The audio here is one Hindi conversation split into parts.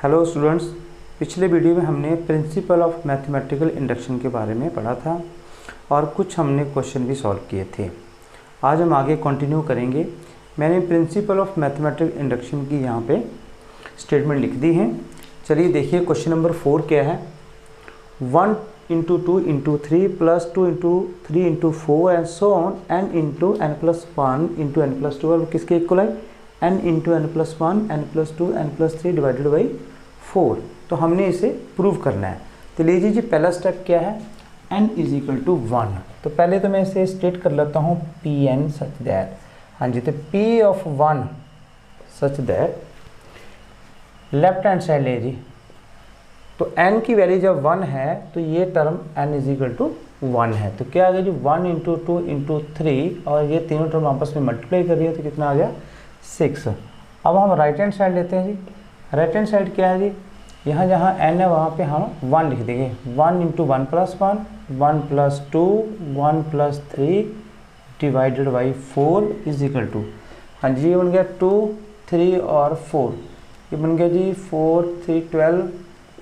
हेलो स्टूडेंट्स, पिछले वीडियो में हमने प्रिंसिपल ऑफ मैथमेटिकल इंडक्शन के बारे में पढ़ा था और कुछ हमने क्वेश्चन भी सॉल्व किए थे। आज हम आगे कंटिन्यू करेंगे। मैंने प्रिंसिपल ऑफ मैथमेटिकल इंडक्शन की यहाँ पे स्टेटमेंट लिख दी है। चलिए देखिए क्वेश्चन नंबर 4 क्या है। 1 into 2 into 3 plus 2 into 3 into 4 and so on n into n plus 1 into n plus 2 किसके इक्वल है? n into n plus 1 n plus 2 n plus 3 divided by 4। तो हमने इसे प्रूव करना है। तो लीजिए जी, पहला स्टेप क्या है? n is equal to 1। तो पहले तो मैं इसे स्टेट कर लेता हूँ Pn सच दैट, हाँ जी, तो P of 1 such that left hand side ले जी, तो n की वैल्यू जब 1 है तो ये term n is equal to 1 है। तो क्या आ गया जी? 1 इंटू 2 इंटू 3 और ये तीनों टर्म आपस में मल्टीप्लाई कर रही है तो कितना आ गया? 6। अब हम राइट हैंड साइड लेते हैं जी। राइट हैंड साइड क्या है जी? यहाँ जहाँ n है वहाँ पे हम 1 लिख देंगे। 1 into 1 plus 1, 1 plus 2, 1 plus 3 divided by 4 is equal to, हाँ जी, ये बन गया 2, 3 और 4, ये बन गया जी 4, 3, 12,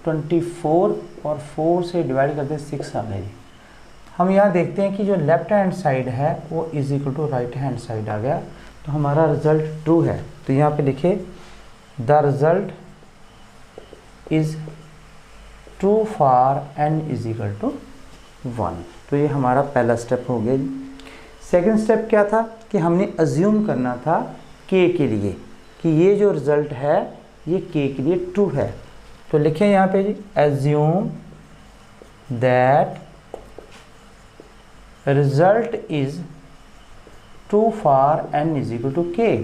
24 और 4 से डिवाइड करते 6 आ गया जी। हम यहाँ देखते हैं कि जो लेफ्ट हैंड साइड है वो is equal to right hand side आ गया, तो हमारा रिजल्ट ट्रू है। तो यहाँ पे लिखे the result is true for n is equal to 1। तो ये हमारा पहला स्टेप हो गया। सेकंड स्टेप क्या था कि हमने अज्यूम करना था k के लिए कि ये जो रिजल्ट है ये k के लिए ट्रू है। तो लिखें यहाँ पे जी, assume that result is true for n is equal to k।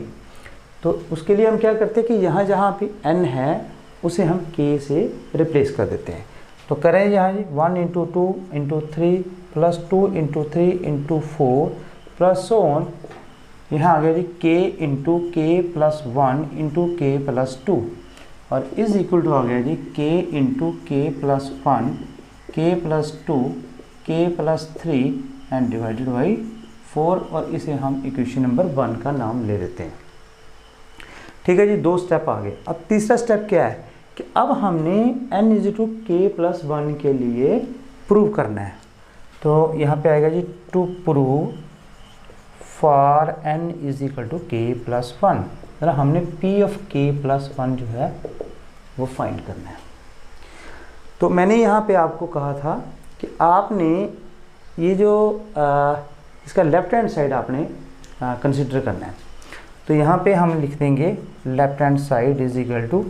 तो उसके लिए हम क्या करते हैं कि यहाँ जहाँ पे n है उसे हम k से रिप्लेस कर देते हैं। तो करें यहाँ जी, 1 into 2 into 3 plus 2 into 3 into 4 plus so on, यहाँ आ गया जी k into k plus 1 into k plus 2 और इज इक्वल टू आ गया जी k into k plus 1 k plus 2 k plus 3 and divided by 4 और इसे हम इक्वेशन नंबर 1 का नाम ले देते हैं। ठीक है जी, 2 स्टेप आ गए। अब तीसरा स्टेप क्या है कि अब हमने n is to k plus 1 के लिए प्रूव करना है। तो यहाँ पे आएगा जी to prove for n is equal to k plus 1। जरा हमने p ऑफ k प्लस 1 जो है वो फाइंड करना है। तो मैंने यहाँ पे आपको कहा था कि आपने ये जो इसका लेफ्ट हैंड साइड आपने कंसिडर करना है। तो यहाँ पे हम लिख देंगे left hand side is equal to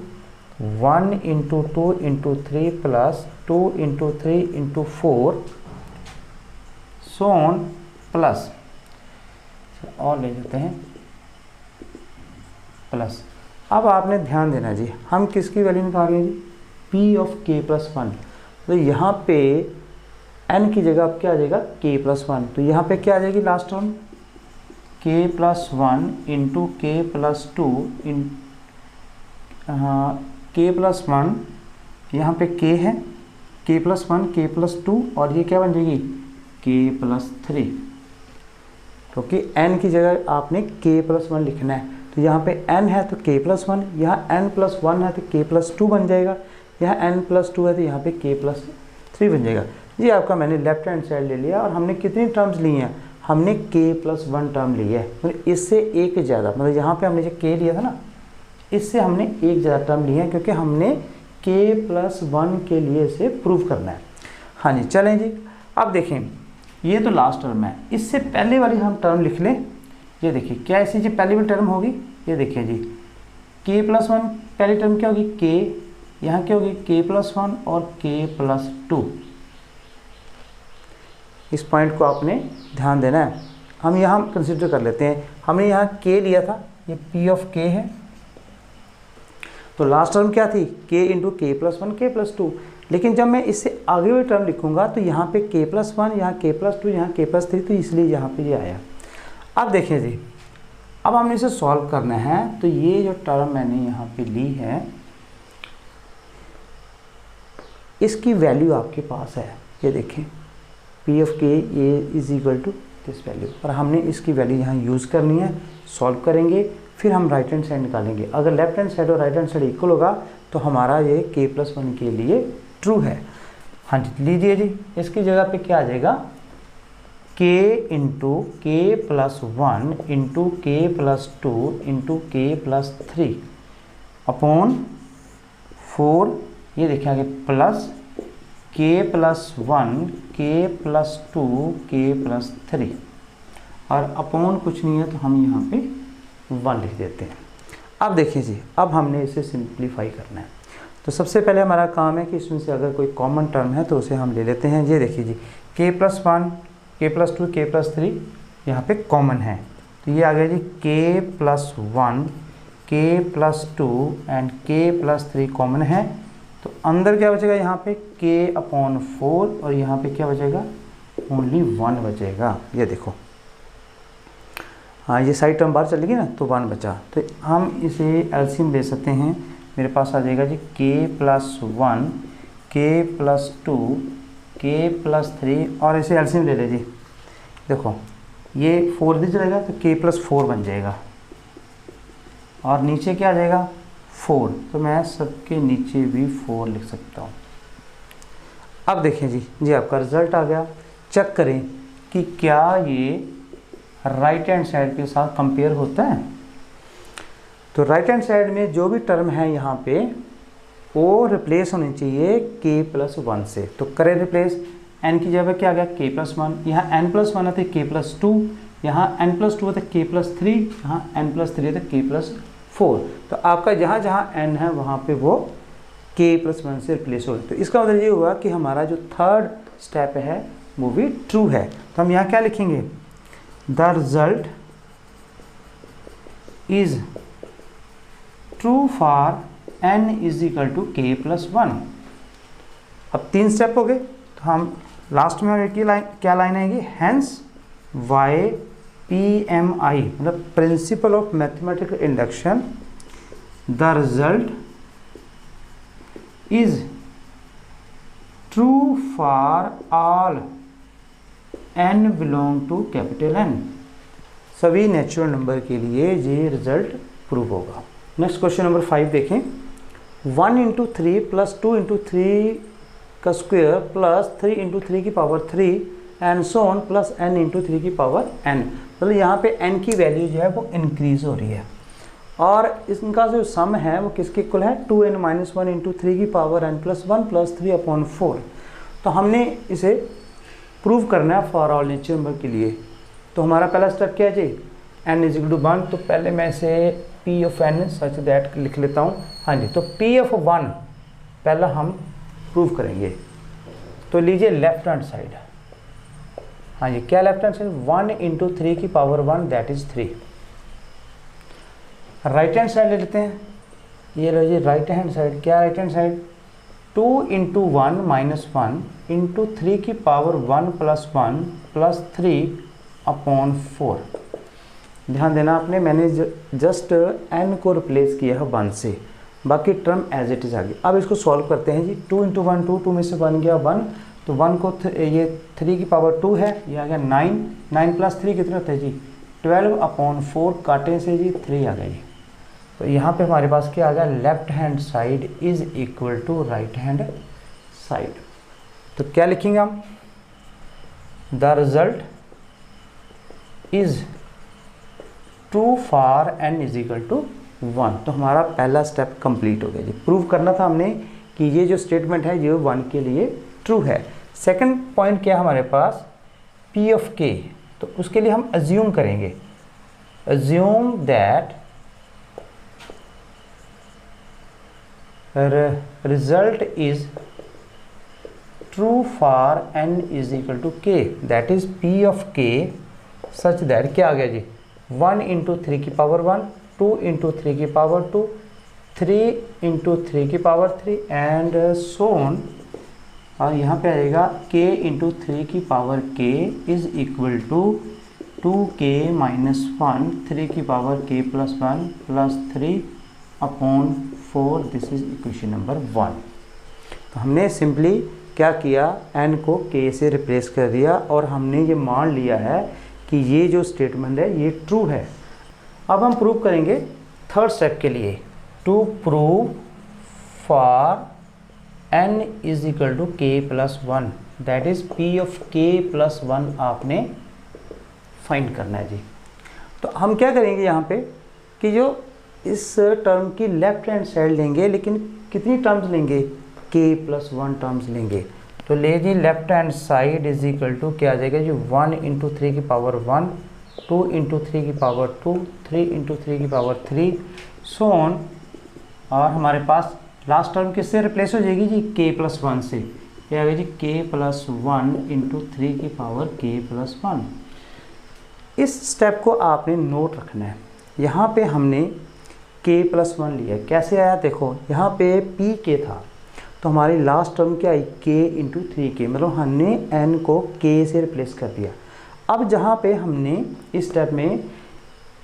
1 into 2 into 3 plus 2 into 3 into 4 so on plus, और ले लेते हैं प्लस। अब आपने ध्यान देना जी, हम किसकी वैल्यू निकाल रहे हैं जी? p of k plus 1। तो यहाँ पे n की जगह अब क्या आ जाएगा? k plus 1। तो यहाँ पे क्या आ जाएगी last term? k plus 1 into k plus 2 इन k प्लस 1, यहाँ पे k है, k प्लस 1 k प्लस 2 और ये क्या बन जाएगी? k plus 3। क्योंकि n की जगह आपने k प्लस 1 लिखना है। तो यहाँ पे n है तो k प्लस 1, यहाँ n प्लस 1 है तो k प्लस 2 बन जाएगा, यहाँ n प्लस 2 है तो यहाँ पे k प्लस 3 बन जाएगा जी। आपका मैंने लेफ्ट हैंड साइड ले लिया और हमने कितनी टर्म्स ली हैं? हमने k प्लस 1 टर्म ली है, मतलब इससे एक ज़्यादा, मतलब यहाँ पे हमने जो k लिया था ना, इससे हमने एक ज़्यादा टर्म लिया है क्योंकि हमने k प्लस 1 के लिए इसे प्रूव करना है। हाँ जी, चलें जी। अब देखें, ये तो लास्ट टर्म है, इससे पहले वाली हम टर्म लिख लें। ये देखिए क्या ऐसी जी पहली वाली टर्म होगी, ये देखिए जी k प्लस 1 पहली टर्म क्या होगी? k, यहाँ क्या होगी? k प्लस 1 और k प्लस 2। इस पॉइंट को आपने ध्यान देना है। हम यहाँ कंसिडर कर लेते हैं, हमने यहाँ k लिया था, ये p ऑफ k है। तो लास्ट टर्म क्या थी? k into k plus 1 k plus 2। लेकिन जब मैं इससे आगे वाली टर्म लिखूंगा तो यहाँ पे k प्लस 1, यहाँ k प्लस 2, यहाँ k प्लस 3, तो इसलिए यहाँ पे ये आया। अब देखिए जी, अब हमने इसे सॉल्व करना है। तो ये जो टर्म मैंने यहाँ पे ली है इसकी वैल्यू आपके पास है, ये देखें p ऑफ k ये is equal to this value, और हमने इसकी वैल्यू यहाँ यूज़ करनी है। सॉल्व करेंगे, फिर हम राइट हैंड साइड निकालेंगे। अगर लेफ्ट हैंड साइड और राइट हैंड साइड इक्वल होगा तो हमारा ये k+1 के लिए ट्रू है। हाँ जी, लीजिए जी, इसकी जगह पे क्या आ जाएगा, k into k+1 into k+2 into k+3 upon 4, ये देखिए आगे प्लस k+1 k+2 k+3 और अपॉन कुछ नहीं है तो हम यहाँ पे 1 लिख देते हैं। अब देखिए जी, अब हमने इसे सिंप्लीफाई करना है। तो सबसे पहले हमारा काम है कि इसमें से अगर कोई कॉमन टर्म है तो उसे हम ले लेते हैं। ये देखिए जी, k+1 k+2 k+3 यहाँ पे कॉमन है, तो ये आ गया जी k+1 k+2 and k+3 common है। तो अंदर क्या बचेगा यहाँ पे k/4 और यहाँ पे क्या बचेगा, ओनली 1 बचेगा। ये देखो, हाँ ये साइड टर्म बाहर चलेगी ना तो 1 बचा। तो हम इसे एलसीएम ले सकते हैं, मेरे पास आ जाएगा जी k+1 k+2 k+3 और इसे एलसीएम ले ले जी। देखो ये 4 भी चलेगा तो k+4 बन जाएगा और नीचे क्या आ जाएगा 4, तो मैं सबके नीचे भी 4 लिख सकता हूँ। अब देखें जी आपका रिजल्ट आ गया। चेक करें कि क्या ये राइट हैंड साइड के साथ कंपेयर होता है। तो राइट हैंड साइड में जो भी टर्म है यहाँ पे वो रिप्लेस होनी चाहिए k+1 से। तो करें रिप्लेस, n की जगह क्या आ गया k+1, यहाँ n+1 है तो k+2, यहाँ n+2 है तो k+3, यहाँ n+3 है तो k+4। तो आपका जहाँ जहाँ n है वहाँ पे वो k+1 से रिप्लेस हो। तो इसका मतलब ये हुआ कि हमारा जो थर्ड स्टेप है वो भी ट्रू है। तो हम यहाँ क्या लिखेंगे, the result is true for n = k+1। अब 3 स्टेप हो गए, तो हम लास्ट में एक ही लाइन, क्या लाइन आएगी, हैंस YPMI मतलब principle of mathematical induction, the result is true for all n belong to N। सभी नेचुरल नंबर के लिए ये रिजल्ट प्रूव होगा। नेक्स्ट क्वेश्चन नंबर 5 देखें। 1 × 3 + 2 × 3 का स्क्वायर प्लस 3 × 3 की power 3 and so on plus n × 3 की पावर n। मतलब यहाँ पे n की वैल्यू जो है वो इंक्रीज हो रही है और इनका जो सम है वो किसके इक्वल है, 2n - 1 × 3 की पावर n + 1 + 3/4। तो हमने इसे प्रूव करना है फॉर ऑल नेचुरल नंबर के लिए। तो हमारा पहला स्टेप क्या है जी, n = 1। तो पहले मैं इसे P(n) सच दैट लिख लेता हूँ। हाँ जी, तो P(1) पहला हम प्रूव करेंगे। तो लीजिए लेफ्ट हैंड साइड, हाँ जी क्या लेफ्ट हैंड साइड, 1 × 3 की power 1 that is 3। Right hand side ले लेते हैं, ये लो जी राइट हैंड साइड, क्या राइट हैंड साइड, 2 × 1 - 1 × 3 की पावर 1 + 1 + 3/4। ध्यान देना आपने, मैंने जस्ट n को रिप्लेस किया है 1 से, बाकी टर्म एज इट इज़ आ गई। अब इसको सॉल्व करते हैं जी। 2 × 1 2 में से बन गया 1, तो 1 को ये 3 की पावर 2 है, ये आ गया 9, 9 + 3 कितना होता है जी 12/4, काटे से जी 3 आ गया जी। तो यहाँ पे हमारे पास क्या आ गया, left hand side is equal to right hand side. तो क्या लिखेंगे हम, the result is true for n = 1। तो हमारा पहला स्टेप कंप्लीट हो गया जी। प्रूव करना था हमने कि ये जो स्टेटमेंट है ये 1 के लिए ट्रू है। सेकंड पॉइंट क्या है हमारे पास, P(k), तो उसके लिए हम अज्यूम करेंगे, assume that result is true for n = k, that is P(k) such that क्या आ गया जी, 1 × 3 की पावर 1, 2 × 3 की पावर 2, 3 × 3 की पावर 3 एंड सो ऑन। और यहाँ पे आएगा k × 3 की power k is equal to 2k - 1 3 की power k + 1 + 3/4। This is equation number 1। तो हमने सिंपली क्या किया, n को k से रिप्लेस कर दिया और हमने ये मान लिया है कि ये जो स्टेटमेंट है ये ट्रू है। अब हम प्रूव करेंगे थर्ड स्टेप के लिए, to prove for n is equal to k plus 1, that is p of k plus 1 आपने फाइंड करना है जी। तो हम क्या करेंगे यहाँ पे कि जो इस टर्म की लेफ्ट हैंड साइड लेंगे, लेकिन कितनी टर्म्स लेंगे, k प्लस 1 टर्म्स लेंगे। तो ले जी left hand side is equal to क्या आ जाएगा जी, 1 इंटू 3 की पावर 1, 2 इंटू 3 की पावर 2, 3 इंटू 3 की पावर 3, सो ऑन। और हमारे पास लास्ट टर्म किससे रिप्लेस हो जाएगी जी, k प्लस 1 से। ये आ गया जी k प्लस 1 इंटू 3 की पावर k प्लस 1। इस स्टेप को आपने नोट रखना है। यहाँ पे हमने k प्लस 1 लिया, कैसे आया देखो, यहाँ पे p k था तो हमारी लास्ट टर्म क्या आई, k इंटू 3k, मतलब हमने n को k से रिप्लेस कर दिया। अब जहाँ पे हमने इस स्टेप में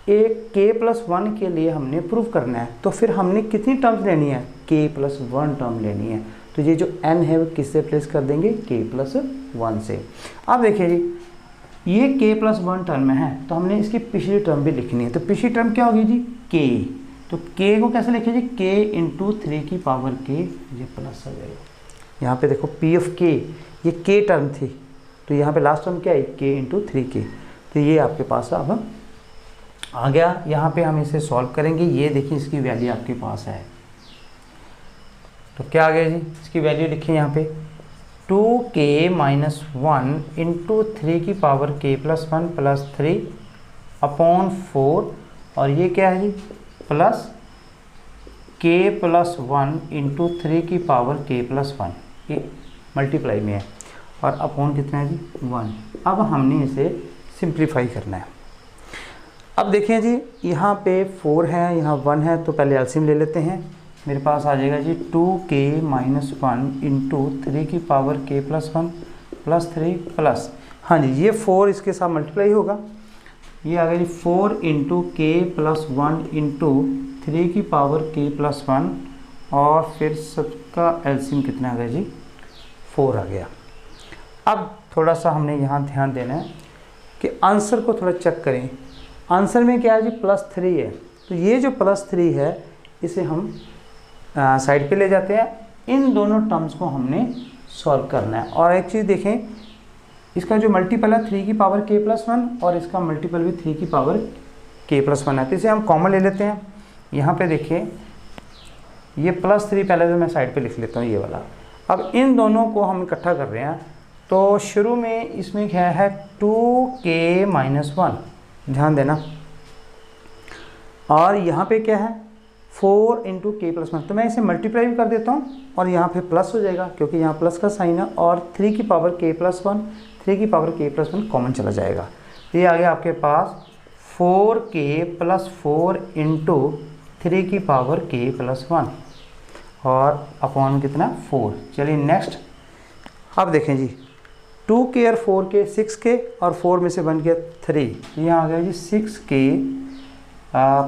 एक k प्लस 1 के लिए हमने प्रूव करना है, तो फिर हमने कितनी टर्म्स लेनी है, k प्लस 1 टर्म लेनी है। तो ये जो n है वो किससे रिप्लेस कर देंगे, k प्लस 1 से। अब देखिए जी ये k प्लस 1 टर्म है तो हमने इसकी पिछली टर्म भी लिखनी है। तो पिछली टर्म क्या होगी जी, k। तो k को कैसे लिखे जी, k इंटू 3 की पावर k, ये प्लस आ जाएगा। यहाँ पे देखो p ऑफ k, ये k टर्म थी तो यहाँ पे लास्ट टर्म क्या है, k इंटू 3k। तो ये आपके पास अब आ गया। यहाँ पे हम इसे सॉल्व करेंगे, ये देखिए इसकी वैल्यू आपके पास है। तो क्या आ गया जी, इसकी वैल्यू लिखिए यहाँ पे 2k माइनस 1 इंटू 3 की power k plus 1 plus 3 upon 4, और ये क्या है जी, प्लस k प्लस 1 इंटू 3 की पावर k प्लस 1, ये मल्टीप्लाई में है, और अपॉन कितना है जी, 1। अब हमने इसे सिंप्लीफाई करना है। अब देखिए जी यहाँ पे 4 है, यहाँ 1 है, तो पहले एलसीएम ले लेते हैं। मेरे पास आ जाएगा जी 2k माइनस 1 इंटू 3 की power k plus 1 plus 3 plus, हाँ जी ये 4 इसके साथ मल्टीप्लाई होगा, ये आ गया जी 4 इंटू k प्लस 1 इंटू 3 की पावर k प्लस 1, और फिर सबका एलसीएम कितना आ गया जी, 4 आ गया। अब थोड़ा सा हमने यहाँ ध्यान देना है कि आंसर को थोड़ा चेक करें। आंसर में क्या है जी, प्लस 3 है, तो ये जो प्लस 3 है इसे हम साइड पे ले जाते हैं। इन दोनों टर्म्स को हमने सॉल्व करना है। और एक चीज़ देखें, इसका जो मल्टीपल है 3 की पावर k प्लस 1, और इसका मल्टीपल भी 3 की पावर k प्लस 1 है, तो इसे हम कॉमन ले लेते हैं। यहाँ पे देखिए ये प्लस 3 पहले तो मैं साइड पे लिख लेता हूँ ये वाला। अब इन दोनों को हम इकट्ठा कर रहे हैं, तो शुरू में इसमें क्या है 2k माइनस 1, ध्यान देना, और यहाँ पे क्या है 4 इंटू k प्लस 1, तो मैं इसे मल्टीप्लाई भी कर देता हूँ और यहाँ पे प्लस हो जाएगा क्योंकि यहाँ प्लस का साइन है, और 3 की पावर k प्लस 1, 3 की पावर k प्लस 1 कॉमन चला जाएगा। ये आ गया आपके पास 4k प्लस 4 इंटू 3 की पावर k प्लस 1, और अपॉन कितना 4। चलिए नेक्स्ट, अब देखें जी 2k और 4k 6k, और 4 में से बन गया 3, तो यहाँ आ गया जी 6k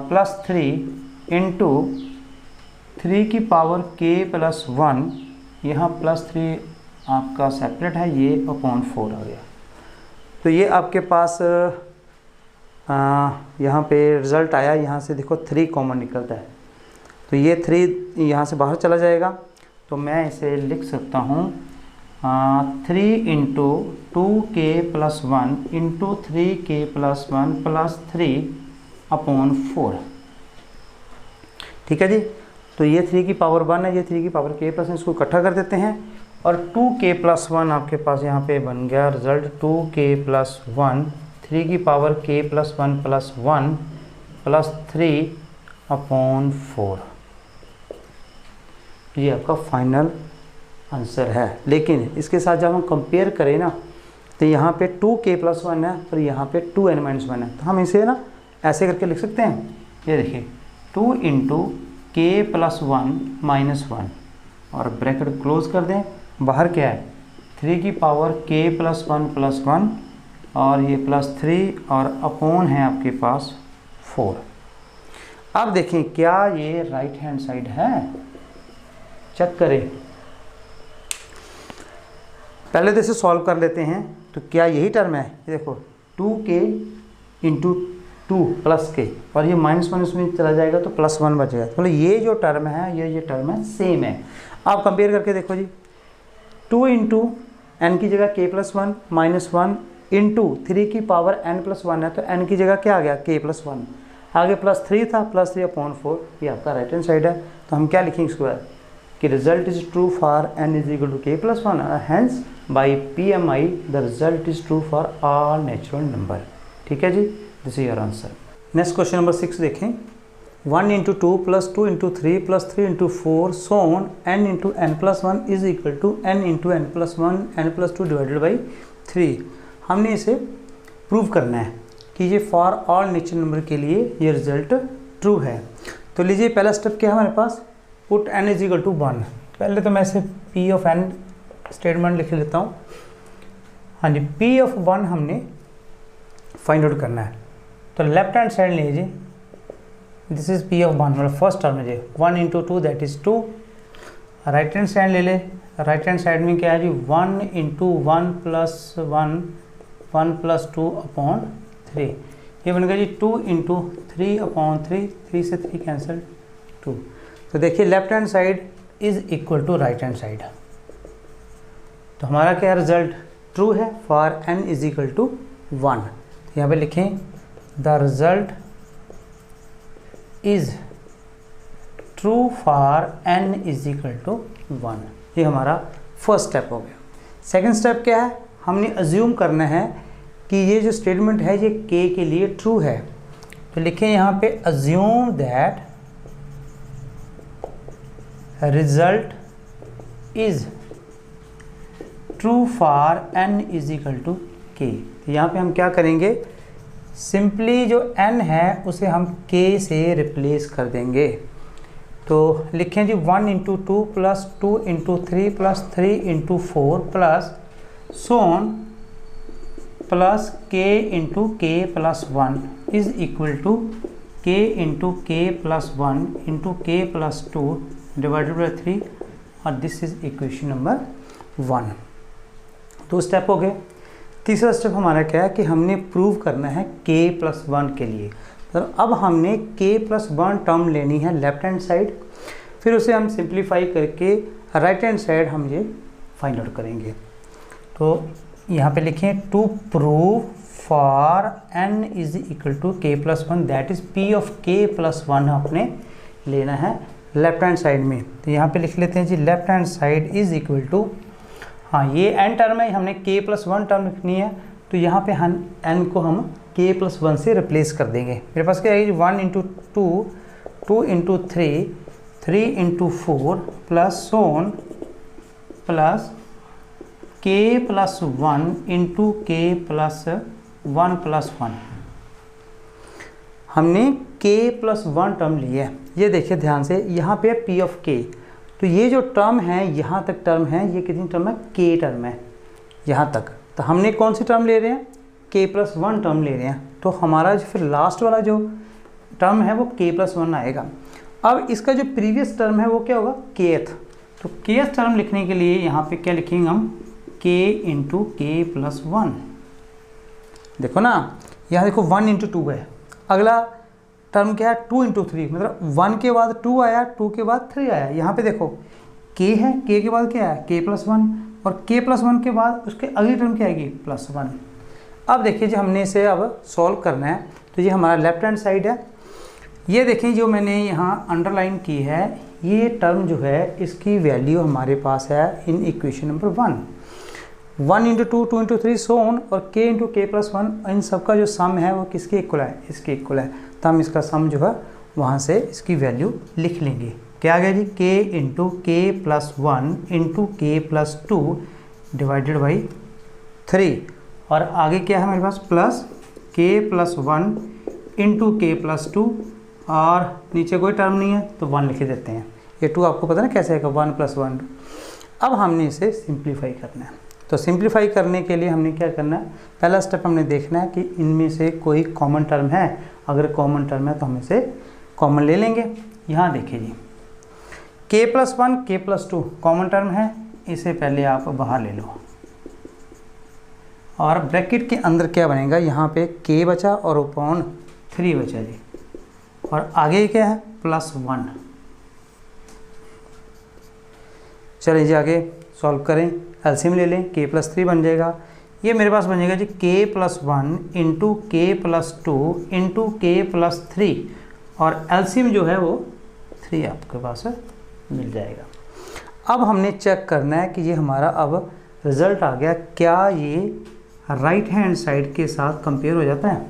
प्लस 3 इंटू 3 की पावर k प्लस 1, यहाँ प्लस 3 आपका सेपरेट है, ये अपॉन 4 आ गया। तो ये आपके पास यहाँ पे रिज़ल्ट आया, यहाँ से देखो 3 कॉमन निकलता है, तो ये 3 यहाँ से बाहर चला जाएगा, तो मैं इसे लिख सकता हूँ 3 into 2k plus 1 into 3k plus 1 plus 3 upon 4। ठीक है जी, तो ये 3 की पावर 1 है, ये 3 की पावर k प्लस 1, इसको इकट्ठा कर देते हैं, और 2k प्लस 1 आपके पास यहाँ पे बन गया रिजल्ट 2k प्लस 1, 3 की power k plus 1 plus 1 plus 3 upon 4। ये आपका फाइनल आंसर है। लेकिन इसके साथ जब हम कंपेयर करें ना, तो यहाँ पे 2k प्लस 1 है और यहाँ पे 2n माइनस 1 है, तो हम इसे ना ऐसे करके लिख सकते हैं। ये देखिए 2 इंटू k प्लस 1 माइनस 1, और ब्रैकेट क्लोज कर दें, बाहर क्या है 3 की पावर k प्लस 1 प्लस 1, और ये प्लस 3, और अपॉन है आपके पास 4। अब देखें क्या ये राइट हैंड साइड है, चेक करें। पहले तो इसे सॉल्व कर लेते हैं, तो क्या यही टर्म है, ये देखो 2k इंटू 2 प्लस के, और ये -1 इसमें चला जाएगा तो +1 बचेगा। मतलब ये जो टर्म है ये टर्म है सेम है। आप कंपेयर करके देखो जी, 2 इंटू n की जगह k+1 -1 इंटू 3 की पावर n+1 है तो n की जगह क्या आ गया k+1, आगे +3 था, +3/4, ये आपका राइट हैंड साइड है। तो हम क्या लिखेंगे इसके बाद कि result is true for n = k+1, hence by PMI the result is true for all natural number. ठीक है जी, this is your answer. Next question number 6 देखें। 1 × 2 + 2 × 3 + 3 × 4 so on n × n+1 is equal to n × n+1 n+2 / 3। हमने इसे प्रूव करना है कि ये फॉर ऑल नेचुरल नंबर के लिए ये रिजल्ट ट्रू है। तो लीजिए पहला स्टेप क्या है हमारे पास, पुट n = 1। पहले तो मैं इसे P of n स्टेटमेंट लिख लेता हूँ। हाँ जी, P of 1 हमने फाइंड आउट करना है। तो लेफ्ट हैंड साइड लीजिए, दिस इज P of 1, मतलब फर्स्ट टर्म है जी, 1 × 2 that is 2। Right hand side ले ले, राइट हैंड साइड में क्या है जी, 1 × 1 + 1 1 + 2/3, ये बन गया जी 2 × 3/3, 3 से 3 कैंसिल 2। तो देखिए left hand side is equal to right hand side. तो हमारा क्या रिजल्ट ट्रू है फॉर n = 1। यहाँ पे लिखें the result is true for n = 1। ये हमारा फर्स्ट स्टेप हो गया। सेकंड स्टेप क्या है, हमने अज्यूम करना है कि ये जो स्टेटमेंट है ये k के लिए ट्रू है। तो लिखें यहाँ पे assume that result is true for n = k। तो यहाँ पे हम क्या करेंगे, सिंपली जो n है उसे हम k से रिप्लेस कर देंगे। तो लिखें जी 1 × 2 + 2 × 3 + 3 × 4 plus so on plus k × k+1 is equal to k × k+1 × k+2 / 3, और this is equation number 1। 2 step हो गए। तीसरा स्टेप हमारा क्या है कि हमने प्रूव करना है k+1 के लिए। तो अब हमने k+1 टर्म लेनी है लेफ्ट हैंड साइड, फिर उसे हम सिंप्लीफाई करके राइट हैंड साइड हम ये फाइंड आउट करेंगे। तो यहाँ पे लिखें to prove for n = k+1 that is P of k+1 आपने लेना है लेफ्ट हैंड साइड में। तो यहाँ पे लिख लेते हैं जी left hand side is equal to, हाँ ये n टर्म है, हमने k+1 टर्म लिखनी है। तो यहाँ पे हम n को हम k+1 से रिप्लेस कर देंगे। मेरे पास क्या है 1 × 2 2 × 3 3 × 4 plus so on plus k+1 × k+1 + 1। हमने k+1 टर्म लिया है। ये देखिए ध्यान से, यहाँ पे P of k, तो ये जो टर्म है यहाँ तक टर्म है, ये कितनी टर्म है, k टर्म है यहाँ तक। तो हमने कौन सी टर्म ले रहे हैं, k+1 टर्म ले रहे हैं। तो हमारा जो फिर लास्ट वाला जो टर्म है वो k+1 आएगा। अब इसका जो प्रीवियस टर्म है वो क्या होगा, kth। तो kth टर्म लिखने के लिए यहाँ पे क्या लिखेंगे हम, k × k+1। देखो ना, यहाँ देखो 1 × 2 है, अगला टर्म क्या है 2 × 3, मतलब 1 के बाद 2 आया, 2 के बाद 3 आया। यहाँ पे देखो k है, k के बाद क्या है k+1, और k+1 के बाद उसके अगली टर्म क्या आएगी +1। अब देखिए जी हमने इसे अब सॉल्व करना है। तो ये हमारा लेफ्ट हैंड साइड है। ये देखें जो मैंने यहाँ अंडरलाइन की है, ये टर्म जो है इसकी वैल्यू हमारे पास है in equation number 1 × 2 2 × 3 so on, और k × k+1 इन सब का जो सम है वो किसके इक्वल है, इसके इक्वल है। तो हम इसका सम जो है वहाँ से इसकी वैल्यू लिख लेंगे। क्या आ गया जी, k × k+1 × k+2 / 3, और आगे क्या है हमारे पास प्लस k+1 × k+2, और नीचे कोई टर्म नहीं है तो 1 लिख देते हैं। ये 2 आपको पता है ना कैसे आएगा, 1 + 1। अब हमने इसे सिंप्लीफाई करना है। तो सिंप्लीफाई करने के लिए हमने क्या करना है, पहला स्टेप हमने देखना है कि इनमें से कोई कॉमन टर्म है। अगर कॉमन टर्म है तो हम इसे कॉमन ले लेंगे। यहाँ देखिए जी k+1 k+2 कॉमन टर्म है, इसे पहले आप बाहर ले लो, और ब्रैकेट के अंदर क्या बनेगा, यहाँ पे k बचा और अपॉन 3 बचा जी, और आगे क्या है +1। चलिए जी आगे सॉल्व करें, एलसीएम ले लें, k+3 बन जाएगा। ये मेरे पास बन जाएगा जी k+1 into k+2 into k+3, और एलसीएम जो है वो 3 आपके पास मिल जाएगा। अब हमने चेक करना है कि ये हमारा अब रिज़ल्ट आ गया, क्या ये राइट हैंड साइड के साथ कंपेयर हो जाता है,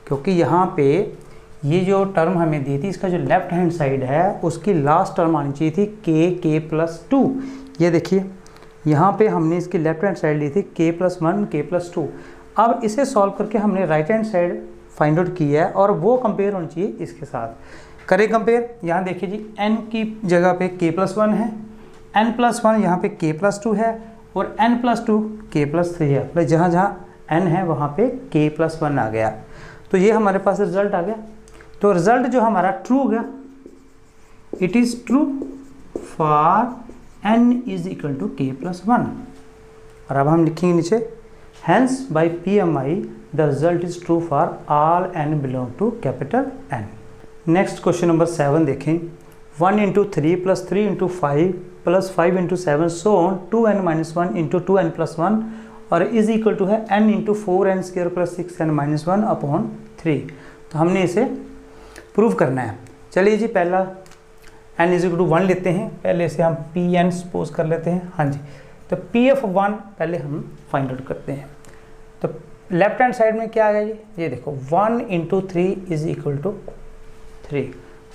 क्योंकि यहाँ पे ये जो टर्म हमें दी थी इसका जो लेफ्ट हैंड साइड है उसकी लास्ट टर्म आनी चाहिए थी k+2। ये देखिए यहाँ पे हमने इसकी लेफ्ट हैंड साइड ली थी k+1 k+2। अब इसे सॉल्व करके हमने right hand side find out की है और वो कंपेयर होनी चाहिए इसके साथ। करें कंपेयर, यहाँ देखिए जी n की जगह पे k+1 है, n+1 यहाँ पे k+2 है, और n+2 k+3 है। मतलब जहाँ जहाँ n है वहाँ पे k+1 आ गया, तो ये हमारे पास रिजल्ट आ गया। तो रिजल्ट जो हमारा ट्रू हो गया, it is true for n = k+1। और अब हम लिखेंगे नीचे, hence by PMI the result is true for all n belong to N। Next question number 7 देखें, 1 × 3 + 3 × 5 + 5 × 7 so on 2n - 1 × 2n + 1 और इज इक्वल टू है n × 4n² + 6n - 1/3। तो हमने इसे प्रूव करना है। चलिए जी, पहला n = 1 लेते हैं, पहले इसे हम Pn सपोज कर लेते हैं। हाँ जी, तो P(1) पहले हम फाइंड आउट करते हैं। तो लेफ्ट हैंड साइड में क्या आ गया जी, ये देखो 1 × 3 = 3।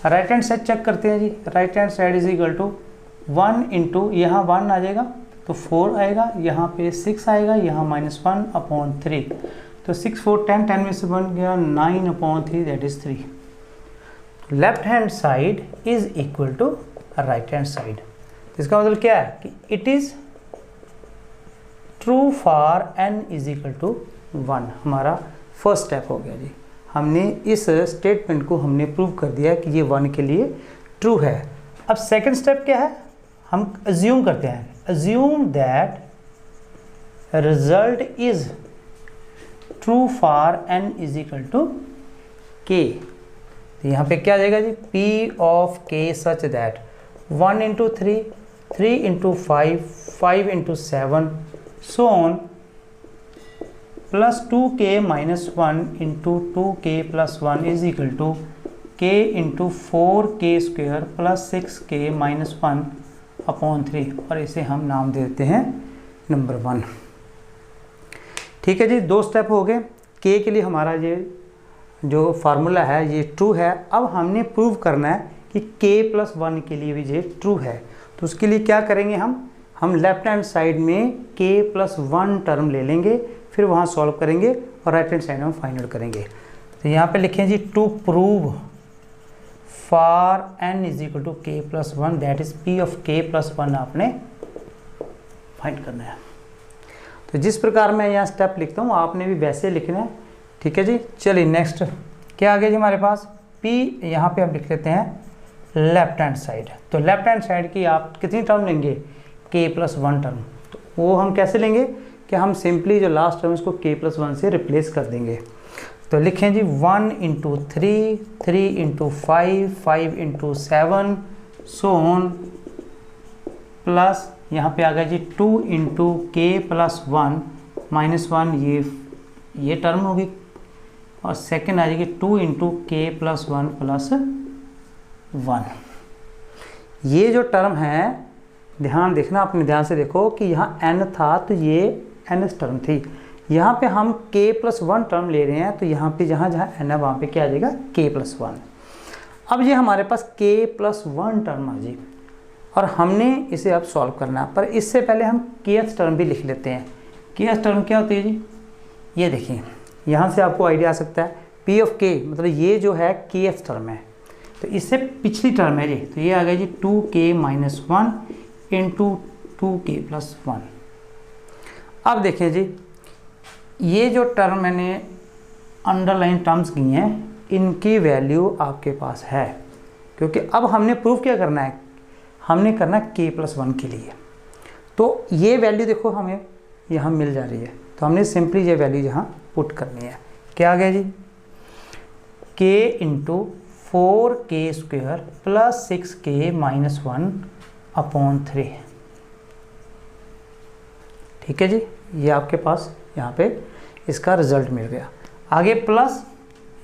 राइट हैंड साइड चेक करते हैं जी, right hand side is equal to 1 × यहाँ 1 आ जाएगा तो 4 आएगा, यहाँ पे 6 आएगा, यहाँ -1/3। तो 6 4 10, 10 में से 1 गया 9/3, that is 3। Left hand side is equal to right hand side. इसका मतलब क्या है कि it is true for n = 1। हमारा फर्स्ट स्टेप हो गया जी, हमने इस स्टेटमेंट को हमने प्रूव कर दिया कि ये 1 के लिए ट्रू है। अब सेकंड स्टेप क्या है, हम अज्यूम करते हैं, assume that result is true for n = k। तो यहाँ पे क्या आ जाएगा जी, P of k such that 1 × 3, 3 × 5, 5 × 7 so on plus 2k - 1 × 2k + 1 is equal to k × 4k² + 6k - 1/3। और इसे हम नाम देते हैं नंबर 1। ठीक है जी, 2 स्टेप हो गए। k के लिए हमारा ये जो फार्मूला है ये ट्रू है। अब हमने प्रूव करना है कि k+1 के लिए भी ये ट्रू है। तो उसके लिए क्या करेंगे, हम लेफ्ट हैंड साइड में k+1 टर्म ले लेंगे, फिर वहाँ सॉल्व करेंगे और राइट हैंड साइड में फाइंड आउट करेंगे। तो यहाँ पे लिखें जी, to prove for n = k+1 that is P of k+1 आपने फाइंड करना है। तो जिस प्रकार मैं यहाँ स्टेप लिखता हूँ आपने भी वैसे लिखना है। ठीक है जी, चलिए नेक्स्ट क्या आ गया जी हमारे पास, P यहाँ पे आप लिख लेते हैं लेफ्ट हैंड साइड। तो लेफ्ट हैंड साइड की आप कितनी टर्म लेंगे, k+1 टर्म। तो वो हम कैसे लेंगे कि हम सिंपली जो लास्ट टर्म इसको k+1 से रिप्लेस कर देंगे। तो लिखें जी 1 × 3, 3 × 5, 5 × 7 so on प्लस यहाँ पे आ गया जी 2 × k+1 -1, ये टर्म होगी, और सेकंड आ जाएगी 2 × k+1 + 1। ये जो टर्म है ध्यान देखना, अपने ध्यान से देखो कि यहाँ n था तो ये nth टर्म थी। यहाँ पे हम k+1 टर्म ले रहे हैं, तो यहाँ पे जहाँ जहाँ n है वहाँ पे क्या आ जाएगा k+1। अब ये हमारे पास k+1 टर्म आ जाएगी और हमने इसे अब सॉल्व करना है। पर इससे पहले हम kth टर्म भी लिख लेते हैं। kth टर्म क्या होती है जी, ये देखिए यहाँ से आपको आइडिया आ सकता है, P of k मतलब ये जो है kth टर्म है, तो इससे पिछली टर्म है जी, तो ये आ गया जी 2k - 1 × 2k + 1। अब देखिए जी, ये जो टर्म मैंने अंडरलाइन टर्म्स की हैं इनकी वैल्यू आपके पास है, क्योंकि अब हमने प्रूफ क्या करना है, हमने करना k+1 के लिए। तो ये वैल्यू देखो हमें यहाँ मिल जा रही है, तो हमने सिंपली ये वैल्यू यहाँ पुट करनी है। क्या आ गया जी, k into 4k² plus 6k minus 1/3। ठीक है जी, ये आपके पास यहाँ पे इसका रिजल्ट मिल गया। आगे प्लस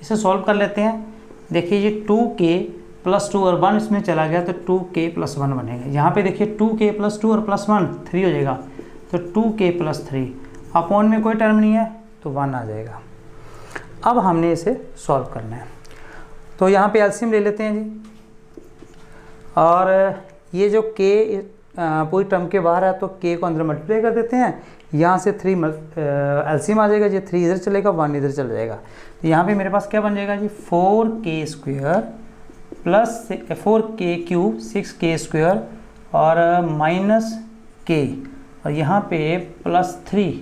इसे सॉल्व कर लेते हैं। देखिए ये 2k प्लस 2 और 1 इसमें चला गया तो 2k प्लस 1 बनेगा। यहाँ पे देखिए 2k प्लस 2 और प्लस 1 3 हो जाएगा, तो 2k प्लस 3 अपॉन में कोई टर्म नहीं है तो 1 आ जाएगा। अब हमने इसे सॉल्व करना है, तो यहाँ पे एलसीएम ले लेते हैं जी। और ये जो k पूरी टर्म के बाहर है तो k को अंदर मल्टीप्लाई कर देते हैं। यहाँ से 3 एलसीएम आ जाएगा जी, 3 इधर चलेगा 1 इधर चला जाएगा। तो यहाँ पे मेरे पास क्या बन जाएगा जी, 4k² प्लस 4k³ 6k² और माइनस k और यहाँ पे प्लस 3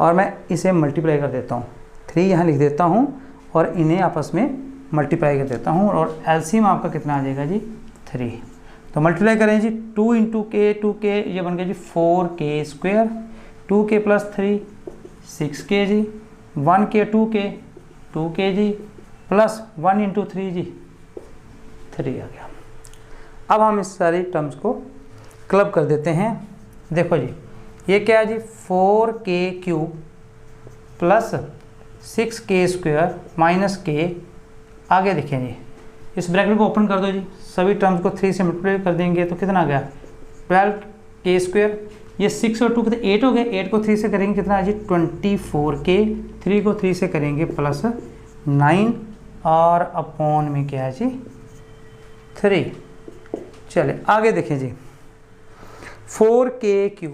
और मैं इसे मल्टीप्लाई कर देता हूँ। 3 यहाँ लिख देता हूँ और इन्हें आपस में मल्टीप्लाई कर देता हूँ और एलसीएम आपका कितना आ जाएगा जी, 3। तो मल्टीप्लाई करें जी, 2 इंटू के 2k ये बन गया जी 4k², 2k प्लस 3 6k जी, 1k 2k जी प्लस 1 इंटू 3 जी 3 आ गया। अब हम इस सारी टर्म्स को क्लब कर देते हैं। देखो जी ये क्या है जी, 4k³ plus 6k² minus k। आगे देखें जी, इस ब्रैकेट को ओपन कर दो जी, सभी टर्म्स को 3 से मल्टीप्लाई कर देंगे तो कितना आ गया 12k²। ये 6 और 2 कितने 8 हो गए, 8 को 3 से करेंगे कितना है जी 24k, 3 को 3 से करेंगे प्लस 9 और अपॉन में क्या है जी 3। चले आगे देखें जी, 4k³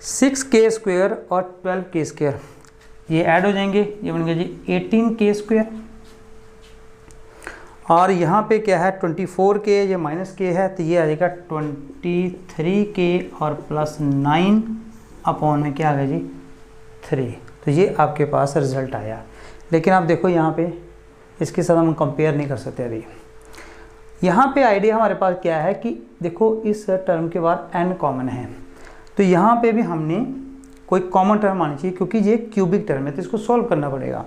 6k² और 12k² ये ऐड हो जाएंगे, ये बन गया जी 18k²। और यहाँ पे क्या है 24k, ये माइनस k है तो ये आ जाएगा 23k और प्लस 9 अपॉन में क्या आ गया जी 3। तो ये आपके पास रिजल्ट आया। लेकिन आप देखो यहाँ पे इसके साथ हम कंपेयर नहीं कर सकते अभी। यहाँ पे आइडिया हमारे पास क्या है कि देखो इस टर्म के बाद n कॉमन है, तो यहाँ पे भी हमने कोई कॉमन टर्म आनी चाहिए क्योंकि ये क्यूबिक टर्म है तो इसको सॉल्व करना पड़ेगा।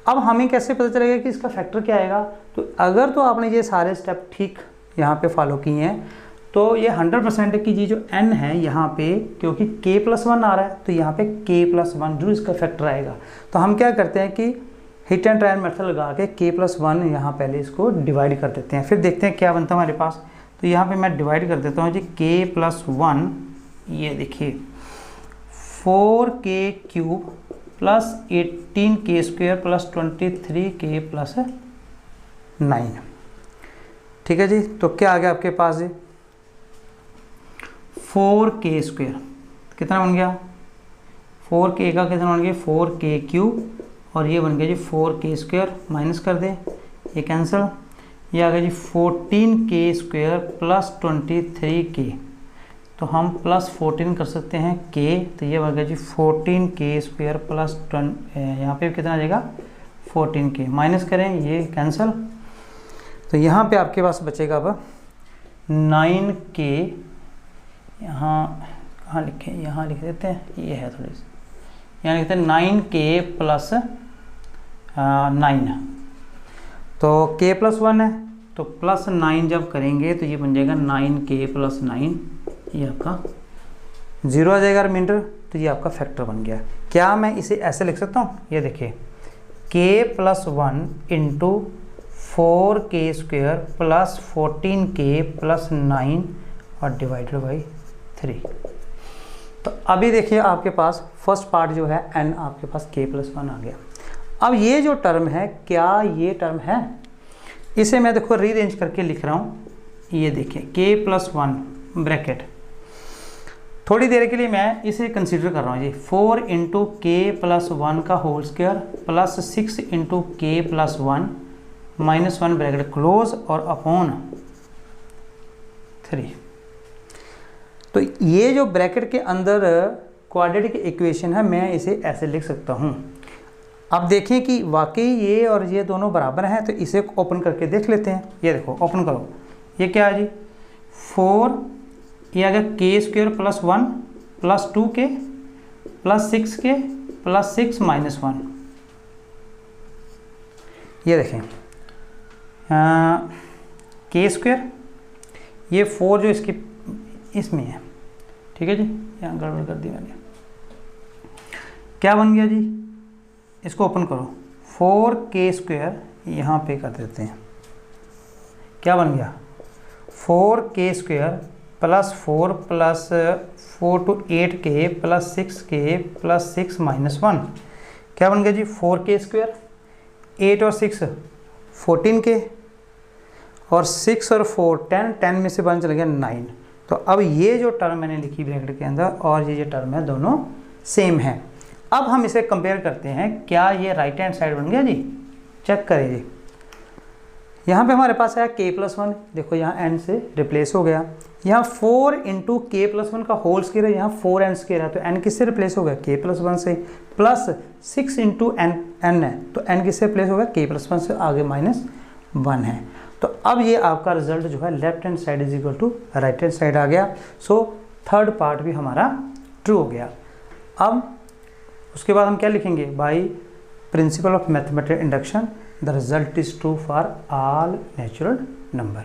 अब हमें कैसे पता चलेगा कि इसका फैक्टर क्या आएगा, तो अगर तो आपने ये सारे स्टेप ठीक यहाँ पे फॉलो किए हैं तो ये 100% है कि ये जो n है यहाँ पे, क्योंकि k प्लस 1 आ रहा है तो यहाँ पे k प्लस 1 जो इसका फैक्टर आएगा। तो हम क्या करते हैं कि हिट एंड ट्रायल मेथड लगा के k प्लस 1 यहाँ पहले इसको डिवाइड कर देते हैं, फिर देखते हैं क्या बनता है हमारे पास। तो यहाँ पे मैं डिवाइड कर देता हूँ जी k प्लस 1, ये देखिए 4k³ plus 18k² plus 23k plus 9। ठीक है जी, तो क्या आ गया आपके पास जी 4k² कितना बन गया, 4k का कितना बन गया 4k³ और ये बन गया जी 4k² माइनस कर दे, ये कैंसिल, ये आ गया जी 14k² प्लस 23k। तो हम प्लस 14 कर सकते हैं k, तो ये बन गया जी 14k² प्लस यहाँ पे कितना आ जाएगा 14k, माइनस करें ये कैंसिल। तो यहाँ पे आपके पास बचेगा अब 9k, यहाँ कहाँ लिखें, यहाँ लिख देते हैं, ये है थोड़ी सी, यहाँ लिखते हैं 9k प्लस 9। तो k प्लस 1 है तो प्लस 9 जब करेंगे तो ये बन जाएगा 9k प्लस 9, ये आपका 0 आ जाएगा रिमाइंडर। तो ये आपका फैक्टर बन गया। क्या मैं इसे ऐसे लिख सकता हूँ, ये देखिए k plus 1 into 4k² plus 14k plus 9 और डिवाइडेड बाई 3। तो अभी देखिए आपके पास फर्स्ट पार्ट जो है n आपके पास k प्लस 1 आ गया। अब ये जो टर्म है, क्या ये टर्म है, इसे मैं देखो रीअरेंज करके लिख रहा हूँ। ये देखिए k प्लस 1 ब्रैकेट, थोड़ी देर के लिए मैं इसे कंसीडर कर रहा हूँ जी 4 इंटू के प्लस 1 का होल स्क्वायर प्लस 6 इंटू के प्लस 1 माइनस 1 ब्रैकेट क्लोज और अपॉन 3। तो ये जो ब्रैकेट के अंदर क्वाड्रेटिक इक्वेशन है, मैं इसे ऐसे लिख सकता हूँ। अब देखें कि वाकई ये और ये दोनों बराबर हैं, तो इसे ओपन करके देख लेते हैं। ये देखो ओपन करो, ये क्या है जी 4, ये आ गया k² plus 1 plus 2k plus 6k plus 6 minus 1। ये देखें के स्क्वायर, ये 4 जो इसके इसमें है, ठीक है जी, यहाँ गड़बड़ कर दी मैंने। क्या बन गया जी, इसको ओपन करो, 4k स्क्वायर यहाँ पे कर देते हैं। क्या बन गया, 4k square plus 4 plus 4 to 8k plus 6k plus 6 minus 1। क्या बन गया जी, 4k स्क्वायर, 8 और 6 14k, और 6 और 4 10, 10 में से बन चला गया 9। तो अब ये जो टर्म मैंने लिखी ब्रैकेट के अंदर और ये जो टर्म है दोनों सेम है। अब हम इसे कंपेयर करते हैं, क्या ये राइट हैंड साइड बन गया जी, चेक करें जी। यहाँ पे हमारे पास है k प्लस 1, देखो यहाँ n से रिप्लेस हो गया। यहाँ 4 इंटू के प्लस 1 का होल स्क्वायर है, यहाँ 4n स्क्वायर है, तो n किससे रिप्लेस हो गया, k प्लस 1 से, प्लस 6 इंटू n है, तो n किससे रिप्लेस हो गया, k प्लस 1 से, आगे माइनस 1 है। तो अब ये आपका रिजल्ट जो है left hand side is equal to right hand side आ गया। सो थर्ड पार्ट भी हमारा ट्रू हो गया। अब उसके बाद हम क्या लिखेंगे, by principal of mathematical induction the result is true for all natural number.